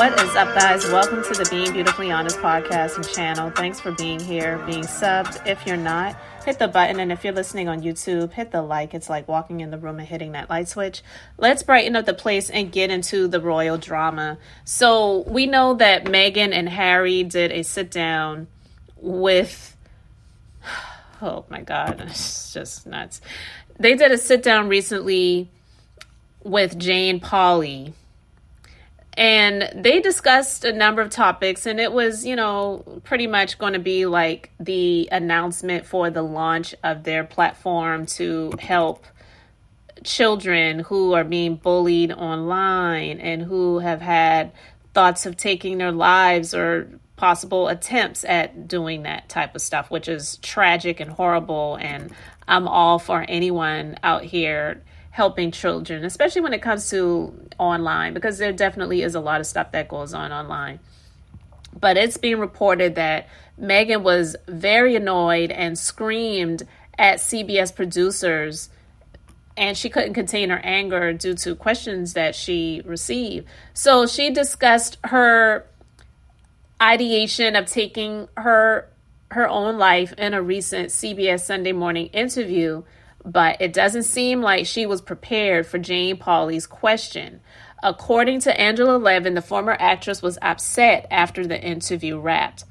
What is up, guys? Welcome to the Being Beautifully Honest podcast and channel. Thanks for being here, being subbed. If you're not, hit the button. And if you're listening on YouTube, hit the like. It's like walking in the room and hitting that light switch. Let's brighten up the place and get into the royal drama. So we know that Meghan and Harry did a sit down with, oh my God, it's just nuts. They did a sit down recently with Jane Pauley. And they discussed a number of topics, and it was, pretty much going to be like the announcement for the launch of their platform to help children who are being bullied online and who have had thoughts of taking their lives or possible attempts at doing that type of stuff, which is tragic and horrible. And I'm all for anyone out here helping children, especially when it comes to online, because there definitely is a lot of stuff that goes on online. But it's being reported that Meghan was very annoyed and screamed at CBS producers, and she couldn't contain her anger due to questions that she received. So she discussed her ideation of taking her own life in a recent CBS Sunday Morning interview. But it doesn't seem like she was prepared for Jane Pauley's question. According to Angela Levin, the former actress was upset after the interview wrapped.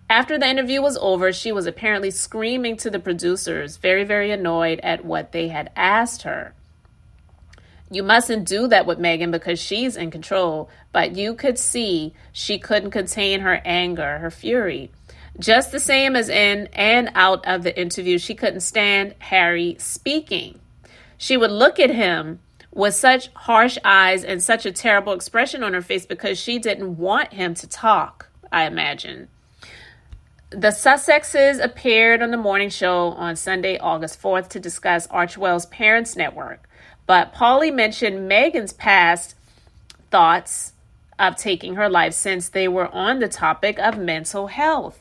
After the interview was over, she was apparently screaming to the producers, very, very annoyed at what they had asked her. You mustn't do that with Meghan because she's in control, but you could see she couldn't contain her anger, her fury. Just the same as in and out of the interview, she couldn't stand Harry speaking. She would look at him with such harsh eyes and such a terrible expression on her face because she didn't want him to talk, I imagine. The Sussexes appeared on the morning show on Sunday, August 4th to discuss Archewell's Parents Network. But Pauley mentioned Meghan's past thoughts of taking her life since they were on the topic of mental health.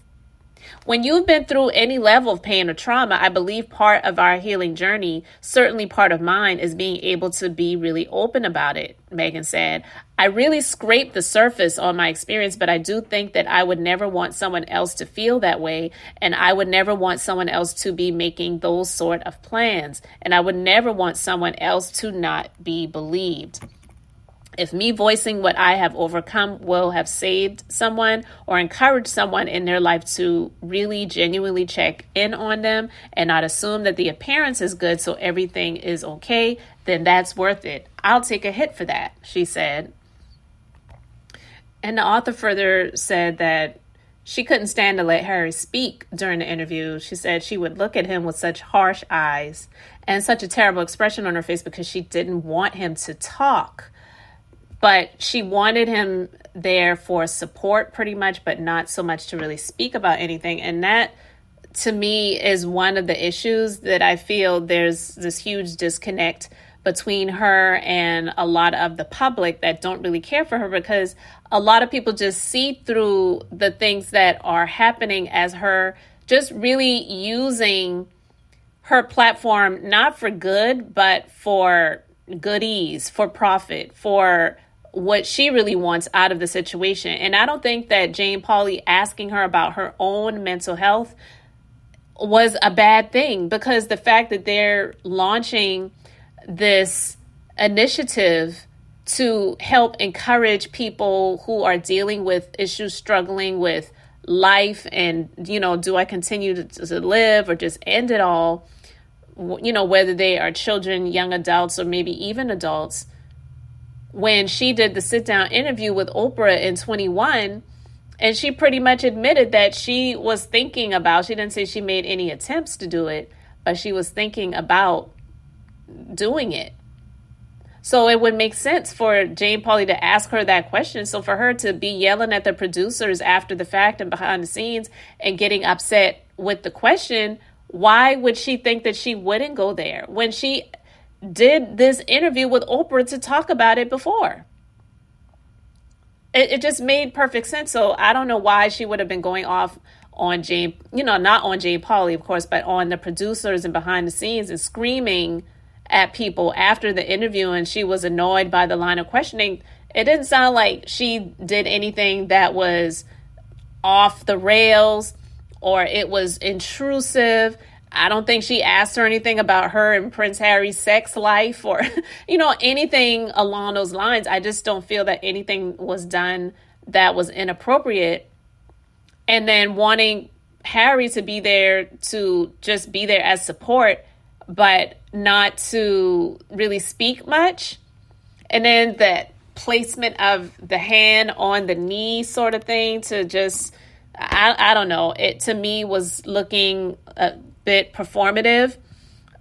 When you've been through any level of pain or trauma, I believe part of our healing journey, certainly part of mine, is being able to be really open about it, Meghan said. I really scraped the surface on my experience, but I do think that I would never want someone else to feel that way, and I would never want someone else to be making those sort of plans, and I would never want someone else to not be believed. If me voicing what I have overcome will have saved someone or encouraged someone in their life to really genuinely check in on them and not assume that the appearance is good so everything is okay, then that's worth it. I'll take a hit for that, she said. And the author further said that she couldn't stand to let Harry speak during the interview. She said she would look at him with such harsh eyes and such a terrible expression on her face because she didn't want him to talk. But she wanted him there for support pretty much, but not so much to really speak about anything. And that, to me, is one of the issues that I feel there's this huge disconnect between her and a lot of the public that don't really care for her, because a lot of people just see through the things that are happening as her just really using her platform, not for good, but for goodies, for profit, for what she really wants out of the situation. And I don't think that Jane Pauley asking her about her own mental health was a bad thing, because the fact that they're launching this initiative to help encourage people who are dealing with issues, struggling with life, and, do I continue to live or just end it all? Whether they are children, young adults, or maybe even adults. When she did the sit-down interview with Oprah in 21, and she pretty much admitted that she was thinking about, she didn't say she made any attempts to do it, but she was thinking about doing it. So it would make sense for Jane Pauley to ask her that question. So for her to be yelling at the producers after the fact and behind the scenes and getting upset with the question, why would she think that she wouldn't go there when she did this interview with Oprah to talk about it before? It just made perfect sense. So I don't know why she would have been going off on Jane, not on Jane Pauley, of course, but on the producers and behind the scenes and screaming at people after the interview. And she was annoyed by the line of questioning. It didn't sound like she did anything that was off the rails or it was intrusive. I don't think she asked her anything about her and Prince Harry's sex life or, anything along those lines. I just don't feel that anything was done that was inappropriate. And then wanting Harry to be there, to just be there as support, but not to really speak much. And then that placement of the hand on the knee sort of thing to just, I don't know. It to me was looking a bit performative,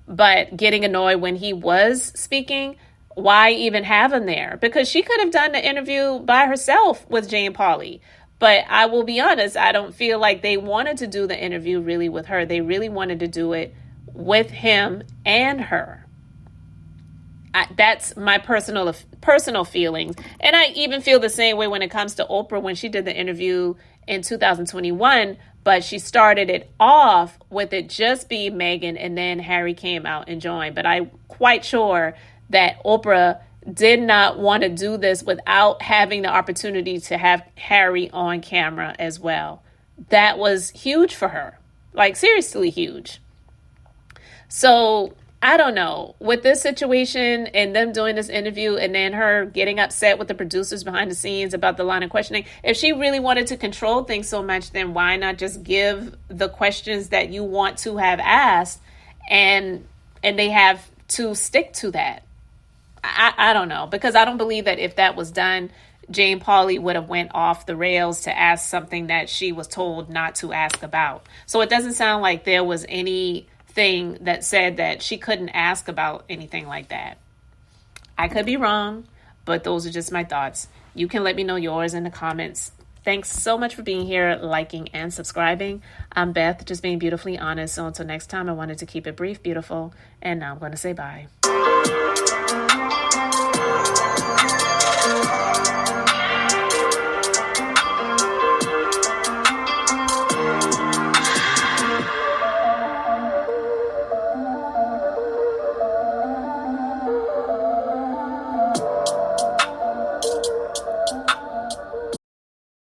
but getting annoyed when he was speaking. Why even have him there? Because she could have done the interview by herself with Jane Pauley. But I will be honest, I don't feel like they wanted to do the interview really with her. They really wanted to do it with him and her. That's my personal feelings. And I even feel the same way when it comes to Oprah when she did the interview in 2021. But she started it off with it just being Meghan, and then Harry came out and joined. But I'm quite sure that Oprah did not want to do this without having the opportunity to have Harry on camera as well. That was huge for her. Like, seriously huge. So I don't know, with this situation and them doing this interview and then her getting upset with the producers behind the scenes about the line of questioning, if she really wanted to control things so much, then why not just give the questions that you want to have asked and they have to stick to that? I don't know, because I don't believe that if that was done, Jane Pauley would have went off the rails to ask something that she was told not to ask about. So it doesn't sound like there was anything that said that she couldn't ask about anything like that. I could be wrong, but those are just my thoughts. You can let me know yours in the comments. Thanks so much for being here, liking, and subscribing. I'm Beth, just being beautifully honest. So until next time, I wanted to keep it brief, beautiful, and now I'm going to say bye.